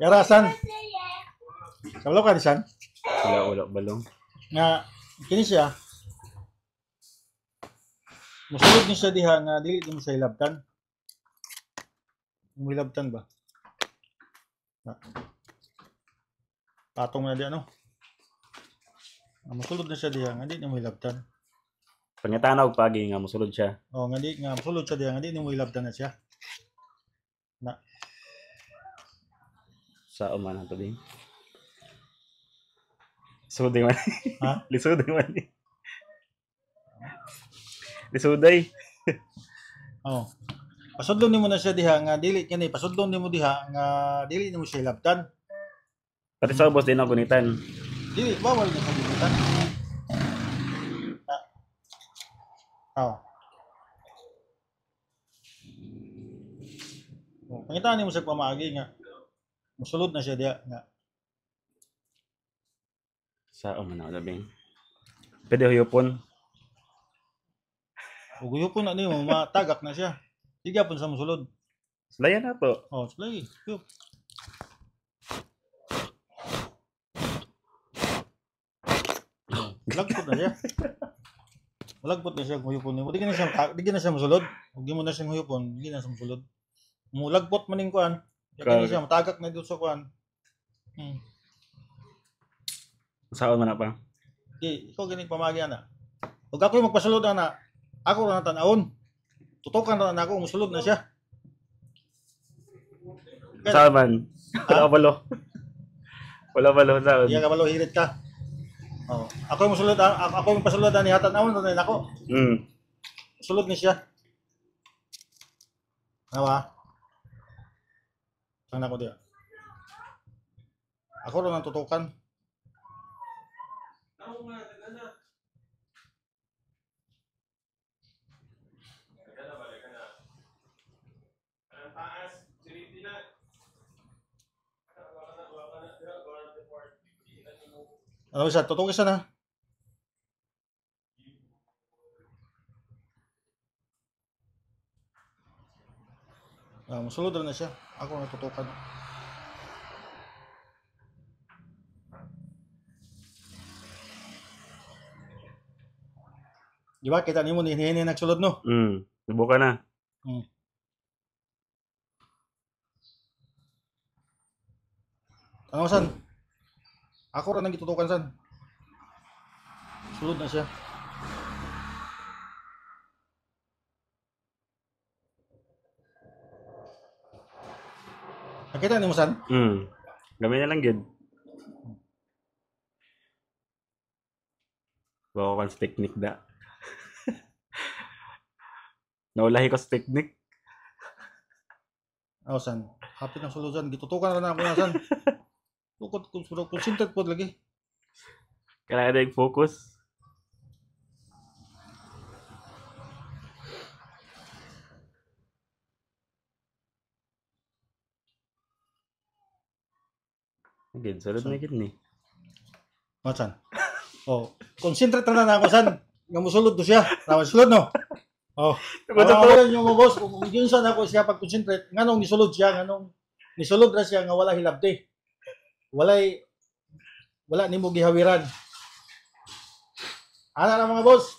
Yarasan. Kabalo ka di san? Wala balong. Nga kini siya. Musulod ni siya diha nga dili mo siya ilabtan. Mo ilabtan ba? Patong na di ano. Musulod na siya diha nga di mo ilabtan. Pangitanaw pagi nga mosulod siya. Oh, nga di nga musulod siya diha nga di mo ilabtan na siya. Na Sa uman to din. Suday man. ha? Lisuday man. Lisuday. Oh. Pasudlon nimo na siya diha nga dili kani pasudlon nimo diha nga dili nimo siya ilabtan. Pati sa ubos din ang gunitan. Dili bawal na sa gibutan. Oh. Oh, pangitaan nimo sa pamaagi nga musulod na siya diha nga Sa uman na labing. Pwede huyupon. ug yupon na nimo matagak na siya. Sige pun sa musulod. Layan na to. Oh, slay. Yup. Lagpot na siya. Malagpot na siya kung huyupon nimo. Di na siya musulod. Ug di mo na siya huyupon, di na siya musulod. Mulagpot man ning kuan. Kaya siya matagak na dito sa kuan. Sa uman na pa. Di, ikaw gani pamagi ana. Ug ako magpasulod ana. Ako ra tan-awon. Tutukan ra na ako musulod na siya. Sa uman. Wala balo. Wala balo sa Iya ka balo hirit ka. Oh, ako musulod ako magpasulod ani hatan-awon na ako. Sulod ni siya. Nawa. Ang nako diya. Ako ra nang tutukan. Ano siya? Tutukan siya na. Musulod na siya. Ako natutukan. Di ba? Kita nimo ni hini nagsulod no? Subukan na. Ano san? Ako ra nang gitutukan san. Sulod na siya. Nakita nimo san? Gamay na lang gid. Bawa kan sa technique da. Naulahi ko sa technique. Aw san? Hapit na sulod san. Gitutukan ra na ako na san. Tukod kung concentrate pod lagi. Kailangan na focus. Gid, sulod na gid ni. Masan? Oh, concentrate na ako san. Nga musulod to siya. Tawag sulod no. Oh. Tawagan yung mga boss kung yun san ako siya pag-concentrate. Nganong nisulod siya, nganong nisulod ra siya nga wala hilabti. Wala nimo gihawiran. Ana na mga boss.